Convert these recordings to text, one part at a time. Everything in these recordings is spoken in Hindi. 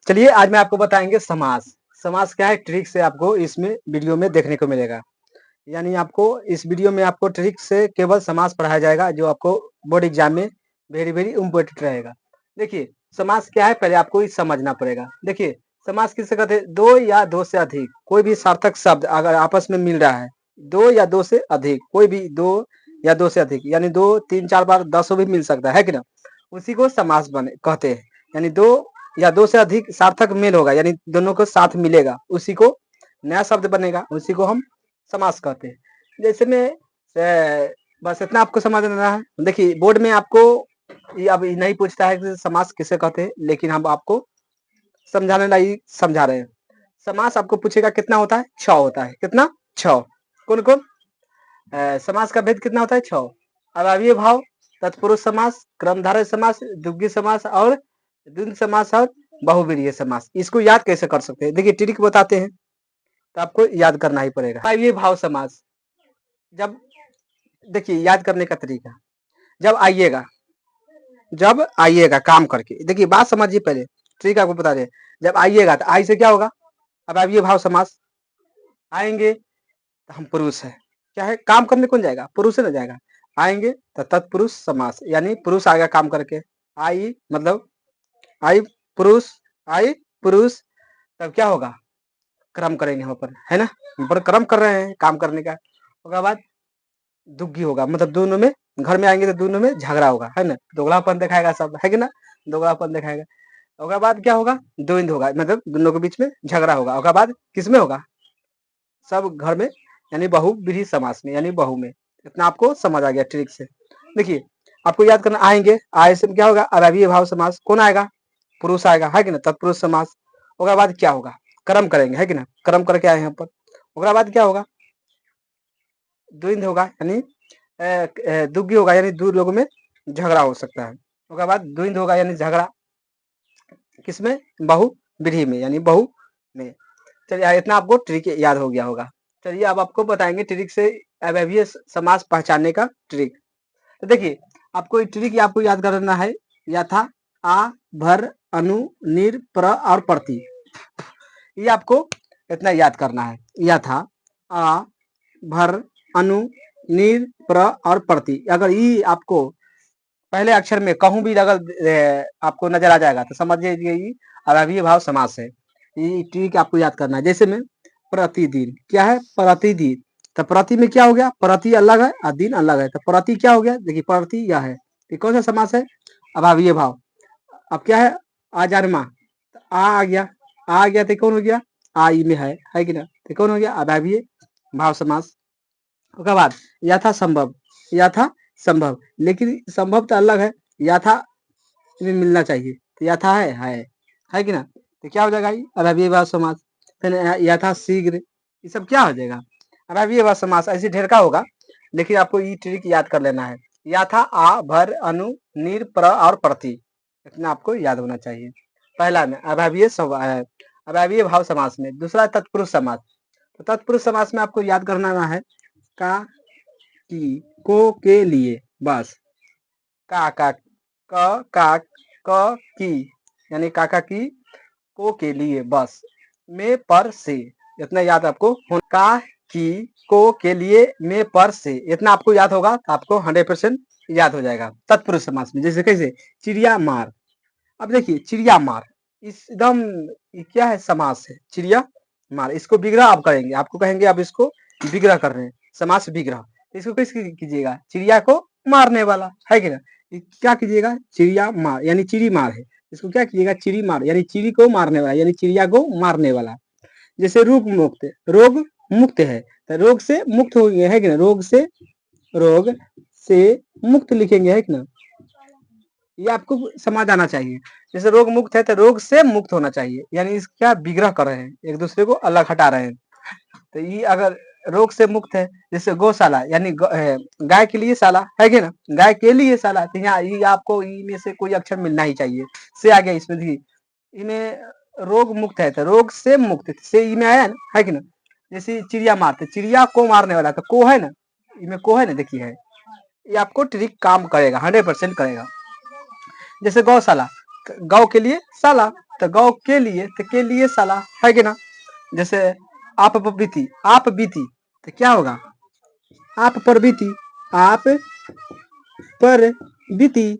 चलिए आज मैं आपको बताएंगे समास। समास क्या है, ट्रिक से आपको इसमें वीडियो में देखने को मिलेगा। यानी आपको इस वीडियो में आपको ट्रिक से केवल समास पढ़ाया जाएगा, जो आपको बोर्ड एग्जाम में वेरी वेरी इम्पोर्टेंट रहेगा। देखिए समास क्या है, पहले आपको ये समझना पड़ेगा। देखिए समास किससे कहते हैं, दो या दो से अधिक कोई भी सार्थक शब्द अगर आपस में मिल रहा है, दो या दो से अधिक कोई भी दो या दो से अधिक, यानी दो तीन चार बार दसों भी मिल सकता है कि ना, उसी को समास बने कहते हैं। यानी दो या दो से अधिक सार्थक मेल होगा, यानी दोनों को साथ मिलेगा, उसी को नया शब्द बनेगा, उसी को हम समास कहते हैं। जैसे में बस इतना आपको समझ लेना है। देखिए बोर्ड में आपको ये अब नहीं पूछता है कि समास किसे कहते हैं, लेकिन हम आपको समझाने लायक समझा रहे हैं। समास आपको पूछेगा कितना होता है, 6 होता है। कितना? 6। कौन कौन? समास का भेद कितना होता है? 6। अव्ययीय भाव, तत्पुरुष समास, क्रमधारय समास, द्विगुणी समास और द्वंद्व समास और बहुव्रीहि समास। इसको याद कैसे कर सकते हैं, देखिए ट्रिक बताते हैं, तो आपको याद करना ही पड़ेगा। अव्ययीय भाव समास, जब देखिए याद करने का तरीका, जब आइएगा काम करके, देखिए बात समझिए, पहले ट्रिक आपको बता रहे। जब आइएगा तो आई से क्या होगा, अब अव्ययीय भाव समास। आएंगे तो हम पुरुष है, क्या है, काम करने कौन जाएगा, पुरुष है ना जाएगा। आएंगे तो तत्पुरुष समास, यानी पुरुष आएगा काम करके। आई मतलब आई पुरुष, आई पुरुष, तब क्या होगा, क्रम करेंगे हम पर, है ना, हम पर क्रम कर रहे हैं काम करने का। उसके बाद दुग्गी होगा, मतलब दोनों में, घर में आएंगे तो दोनों में झगड़ा होगा, है ना, दोगलापन दिखाएगा सब, है कि ना, दोगलापन दिखाएगा। उसके बाद क्या होगा, द्वंद्व होगा, मतलब दोनों के बीच में झगड़ा होगा। उसके बाद किसमें होगा, सब घर में, यानी बहुव्रीहि समास में, यानी बहु में। इतना आपको समझ आ गया ट्रिक से। देखिए आपको याद करना, आएंगे, आए से क्या होगा, अव्ययीय भाव समास। कौन आएगा, पुरुष आएगा, है कि ना, तत्पुरुष समास। उसके बाद क्या होगा, कर्म करेंगे, है कि ना, कर्म करके आए यहाँ पर। उसके बाद क्या होगा, द्वंद्व होगा, यानी दुग्गी होगा, यानी दो लोगों में झगड़ा हो सकता है। उसके बाद द्वंद्व होगा, यानी झगड़ा किसमें, बहुव्रीहि में, यानी बहु में। चलिए इतना आपको ट्रिक याद हो गया होगा। चलिए अब आपको बताएंगे ट्रिक से अव्ययीय समास पहचानने का ट्रिक। तो देखिए आपको ट्रिक आपको याद करना है, यथा, आ, भर, अनु, निर, प्र और प्रति। ये आपको इतना याद करना है, यथा, आ, भर, अनु, निर, प्र और प्रति। अगर ये आपको पहले अक्षर में कहूं भी अगर आपको नजर आ जाएगा तो समझ लीजिए ये अव्ययीय भाव समास है। ये ट्रिक आपको याद करना है। जैसे में प्रतिदिन, क्या है, प्रतिदिन, तो प्रति में क्या हो गया, प्रति अलग है और दिन अलग है, तो प्रति क्या हो गया, देखिए प्रति यह है, ये कौन सा समास है, अभावीय भाव। अब क्या है, आजन्मा, तो आ गया तो कौन हो गया, आ ई में है कि ना, तो कौन हो गया, अभावीय भाव समास। उसके बाद यथा संभव, यथा संभव, लेकिन संभव तो अलग है, यथा में मिलना चाहिए, तो यथा है कि ना, तो क्या हो जाएगा, ये अव्ययीय भाव समास। फिर यथा शीघ्र, ये सब क्या हो जाएगा, अव्ययीय भाव समास। ऐसे ढेर का होगा, लेकिन आपको ये ट्रिक याद कर लेना है। यथा, आ, भर, अनु, निर, प्र और प्रति, इतना आपको याद होना चाहिए। पहला में अव्ययीय भाव समास में। दूसरा तत्पुरुष समास। तो तत्पुरुष समास में आपको याद करना है, का, की, को, के लिए, बस, का, की, यानी काका की, को के लिए, बस, में, पर, से, इतना याद आपको का, की, को के लिए, में, पर, से, इतना आपको याद होगा तो आपको 100% याद हो जाएगा तत्पुरुष समास में। जैसे कैसे, चिड़िया मार। अब देखिए चिड़िया मार एकदम क्या है, समास है, चिड़िया मार। इसको विग्रह आप करेंगे, आपको कहेंगे अब इसको विग्रह कर रहे हैं, समास विग्रह। इसको कैसे कीजिएगा, चिड़िया को मारने वाला, है कि ना, क्या कीजिएगा, चिड़िया मार, यानी चिड़ी मार है, इसको क्या कीजिएगा, चिड़ी मार, यानी चिड़ी को मारने वाला, यानी चिड़िया को मारने वाला। जैसे रोग मुक्त है, तो रोग से मुक्त हो गया, है कि ना, रोग से मुक्त लिखेंगे, है कि ना, ये आपको समझ आना चाहिए। जैसे रोग मुक्त है तो रोग से मुक्त होना चाहिए, यानी इसका विग्रह कर रहे हैं, एक दूसरे को अलग हटा रहे हैं। तो ये अगर रोग से मुक्त है, जैसे गौशाला, यानी गाय के लिए शाला, है कि ना, गाय के लिए शाला, तो यहाँ ये आपको ई में से कोई अक्षर मिलना ही चाहिए, से आ गया इसमें। देखिए इनमें रोग मुक्त है तो रोग से मुक्त, से ई में आया ना, है कि ना। जैसे चिड़िया मारते, चिड़िया को मारने वाला, तो को है ना, इनमें को है ना, देखिए है। ये आपको ट्रिक काम करेगा, 100% करेगा। जैसे गौशाला, गौ के लिए शाला, तो गौ के लिए, तो के लिए साला है कि ना। जैसे आप बीती तो क्या होगा, आप पर बीती, आप पर बीती।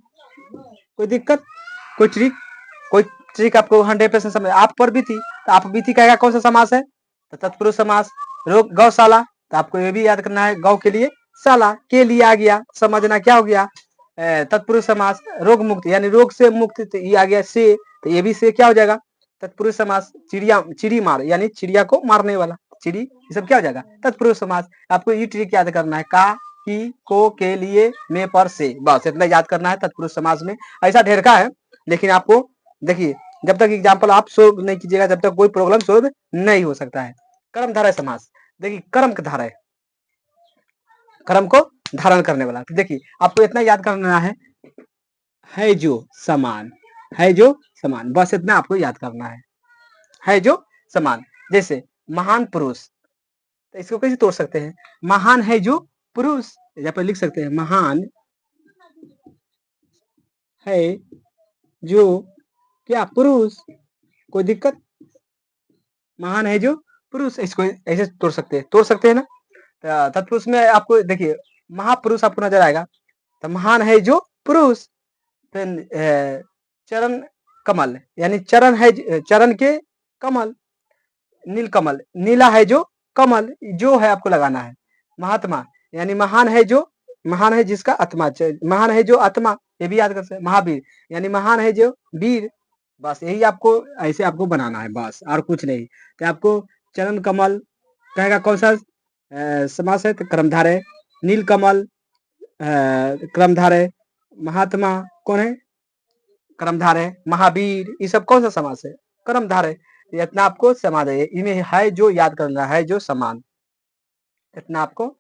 कोई दिक्कत, कोई ट्रिक आपको 100% समझ। आप पर बीती, तो आप बीती कहेगा कौन सा समास है, तो तत्पुरुष समास। गौशाला, तो आपको ये भी याद करना है, गौ के लिए शाला, के लिए आ गया, समझना क्या हो गया, तत्पुरुष समास। रोग मुक्त यानी रोग से मुक्त, तो ये आ गया से, तो ये भी से क्या हो जाएगा, तत्पुरुष समास। चिड़ी मार यानी चिड़िया को मारने वाला, चिड़ी, ये सब क्या हो जाएगा, तत्पुरुष समास। आपको ये ट्रिक याद करना है, का, की, को, के लिए, में, पर, से, बस इतना याद करना है तत्पुरुष समास में। ऐसा ढेर का है, लेकिन आपको देखिए जब तक एग्जाम्पल आप सोल्व नहीं कीजिएगा, जब तक कोई प्रॉब्लम सोल्व नहीं हो सकता है। कर्म धारय समास, देखिए कर्म का धारय, कर्म को धारण करने वाला। तो देखिए आपको इतना याद करना है जो समान, है जो समान, बस इतना आपको याद करना है जो समान। जैसे महान पुरुष, तो इसको कैसे तोड़ सकते हैं, महान है जो पुरुष, यहाँ पर लिख सकते हैं महान है जो क्या पुरुष। कोई दिक्कत, महान है जो पुरुष, इसको ऐसे तोड़ सकते हैं ना। तत्पुरुष में आपको देखिए महापुरुष आपको नजर आएगा, तो महान है जो पुरुष। चरण कमल यानी चरण है, चरण के कमल, नील कमल, नीला है जो कमल, जो है आपको लगाना है। महात्मा यानी महान है जो, महान है जिसका आत्मा, महान है जो आत्मा, ये भी याद कर सकते हैं। महावीर यानी महान है जो वीर, बस यही आपको ऐसे आपको बनाना है, बस और कुछ नहीं। तो आपको चरण कमल कहेगा कौन सा समास है, तो कर्मधारय। नील कमल कर्मधारय, महात्मा कौन है, कर्मधारय। महावीर, ये सब कौन सा समास है, कर्मधारय। इतना आपको समाज है, इन्हें है जो याद करना है जो समान, इतना आपको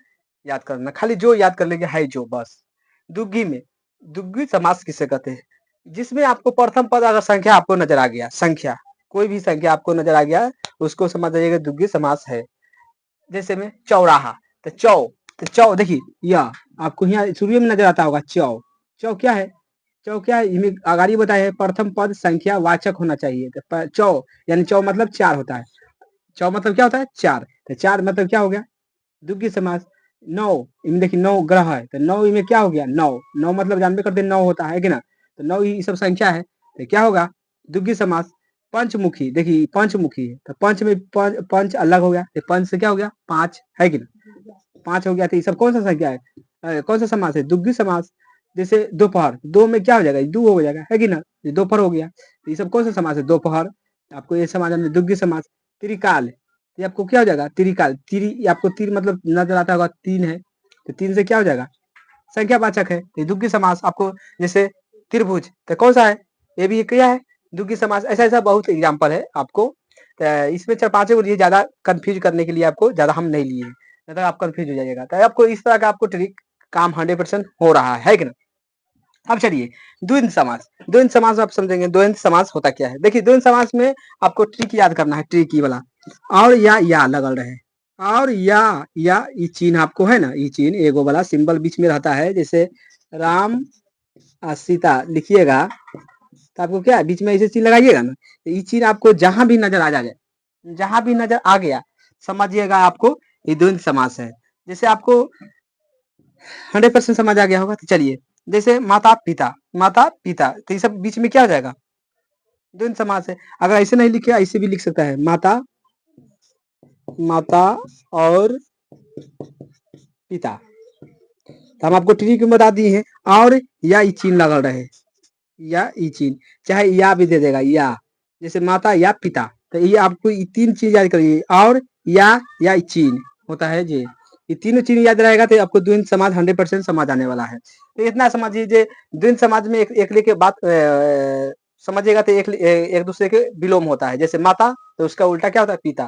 याद करना, खाली जो याद कर लेंगे है जो, बस। दुग्गी में, दुग्गी समास किसे कहते हैं, जिसमें आपको प्रथम पद अगर संख्या आपको नजर आ गया, संख्या कोई भी संख्या आपको नजर आ गया, उसको समझ जाइएगा दुग्गी समास है। जैसे में चौराहा, तो चौ देखिए, यह आपको यहाँ शुरू में नजर आता होगा, चौ क्या है, चौ क्या है, आगाड़ी बताया है प्रथम पद संख्या वाचक होना चाहिए। तो चौ यानी चौ मतलब चार होता है, चौ मतलब क्या होता है, चार, तो चार मतलब क्या हो गया, दुग्गी समास। नौ, इनमें देखिए 9 ग्रह है, तो 9 इनमें क्या हो गया, नौ मतलब जानबे करते 9 होता है कि ना, तो 9 ये सब संख्या है, तो क्या होगा, दुग्गी समास। पंचमुखी, देखिए पंचमुखी है, तो पंच में पंच अलग हो गया, तो पंच से क्या हो गया, 5 है कि ना, 5 हो गया, तो ये सब कौन सा संख्या है, कौन सा समास है, दुग्गी समास। जैसे दोपहर, दो में क्या हो जाएगा, दो हो जाएगा, है कि ना, दोपहर हो गया, तो ये सब कौन सा समास है, दोपहर। आपको ये समाज में दुग्गी समास। त्रिकाल, ये आपको क्या हो जाएगा, त्रिकाल, आपको तीर मतलब नजर आता होगा, 3 है, तो 3 से क्या हो जाएगा, संख्यावाचक है, तो दुग्गी समास। आपको जैसे त्रिभुज, तो कौन सा है, ये भी क्या है, दुग्गी समास। ऐसा ऐसा बहुत एग्जाम्पल है आपको, इसमें 4-5 को लिए, ज्यादा कंफ्यूज करने के लिए आपको ज्यादा हम नहीं लिए, नहीं तो आप कंफ्यूज हो जाइएगा। तो आपको इस तरह का आपको ट्रिक काम 100% हो रहा है कि ना। अब चलिए द्वंद्व समास, द्वंद्व समास आप समझेंगे, द्वंद्व समास होता क्या है। देखिए द्वंद्व समास में आपको ट्रिक याद करना है, ट्रिक वाला, और या लगल रहे, और या ये चिन्ह आपको है ना, ये चिन्ह एगो वाला सिंबल बीच में रहता है, जैसे राम सीता लिखिएगा, तो आपको क्या बीच में ऐसे चिन्ह लगाइएगा ना, तो ये चिन्ह आपको जहां भी नजर आ जाए, जहां भी नजर आ गया, समझिएगा आपको ये द्वंद्व समास है। जैसे आपको 100% समझ आ गया होगा, तो चलिए जैसे माता पिता, तो ये सब बीच में क्या हो जाएगा, द्वंद्व समास है। अगर ऐसे नहीं लिखे, ऐसे भी लिख सकता है, माता और पिता, तो हम आपको ट्रिक में बता दिए हैं। और या चिन्ह लगल रहे, या चिन्ह, चाहे या भी दे देगा, या जैसे माता या पिता, तो ये आपको ये 3 चीज याद करिए, और या चिन्ह होता है जी, ये तीनों चीज याद रहेगा, तो आपको द्वंद्व समाज 100% समझ आने वाला है। तो इतना समझिए, द्वंद्व समाज में एक लेके बात समझिएगा, तो एक दूसरे के विलोम होता है। जैसे माता, तो उसका उल्टा क्या होता है, पिता,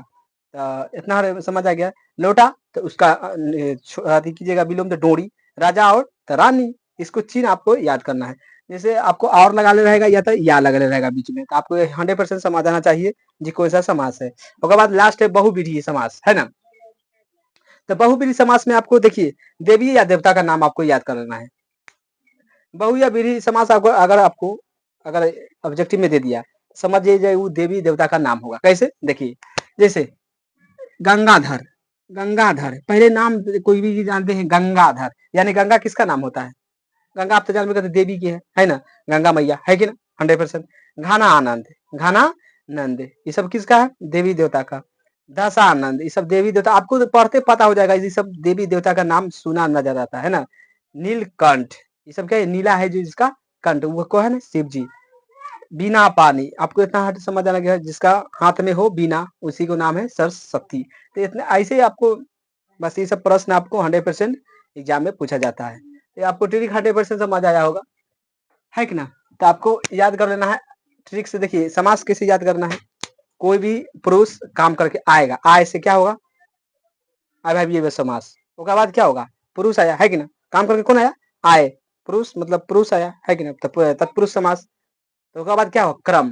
इतना समझ आ गया। लोटा, तो उसका कीजिएगा विलोम, तो डोरी। राजा और तो रानी, इसको चिन्ह आपको याद करना है। जैसे आपको और लगा ले रहेगा, या तो या लगा ले रहेगा बीच में, तो आपको 100% समझ आना चाहिए जी कोई सा समास है। उसके बाद लास्ट है बहुव्रीहि समास, है ना। तो बहुव्रीहि समास में आपको देखिए देवी या देवता का नाम आपको याद करना है। बहु या व्रीहि समास अगर ऑब्जेक्टिव में दे दिया, समझ लीजिए वो देवी देवता का नाम होगा। कैसे? देखिए, जैसे गंगाधर, गंगाधर पहले नाम कोई भी जानते हैं गंगाधर, यानी गंगा किसका नाम होता है? गंगा आप तो जानते कहते देवी की है ना? गंगा मैया है कि ना? 100%। घाना आनंद, घाना नंद, ये सब किसका है? देवी देवता का। दशानंद, ये सब देवी देवता, आपको तो पढ़ते पता हो जाएगा, ये सब देवी देवता का नाम सुना नजर आता है ना? नीलकंठ, ये सब क्या है? नीला है जो जिसका कंठ, वो को है ना शिव जी। बीना पानी, आपको इतना हट समझ आना गया, जिसका हाथ में हो बीना उसी को नाम है सरस्वती। तो इतने ऐसे ही आपको बस ये सब प्रश्न आपको 100% एग्जाम में पूछा जाता है। तो आपको ट्रिक 100% समझ आया होगा, है कि ना? तो आपको याद कर लेना है ट्रिक से। देखिए समास कैसे याद करना है, कोई भी पुरुष काम करके आएगा, आय से क्या होगा? अव्ययीय समास। उसके बाद क्या होगा? पुरुष आया, है कि ना? काम करके कौन आया? आए, पुरुष मतलब पुरुष आया, है कि ना? तत्पुरुष समास। तो उसके बाद क्या होगा? क्रम,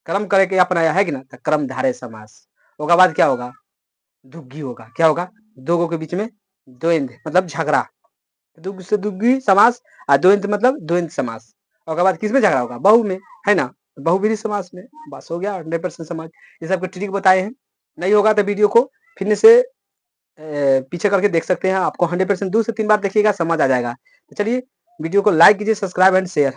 क्रम करके अपनाया, है कि ना? तो क्रम धारय समास। उसके बाद क्या होगा? दुग्गी होगा, क्या होगा? दो गो के बीच में द्वंद्व मतलब झगड़ा, दुग्ग से दुग्गी समास, और द्वंद्व मतलब द्वंद्व समास। और उसके बाद किसमें झगड़ा होगा? बहु में, है ना? बहुब्रीहि समास में। बस हो गया 100% समझ। ये सब ट्रिक बताए हैं, नहीं होगा तो वीडियो को फिर से पीछे करके देख सकते हैं। आपको 100% 2 से 3 बार देखिएगा, समझ आ जाएगा। तो चलिए वीडियो को लाइक कीजिए, सब्सक्राइब एंड शेयर।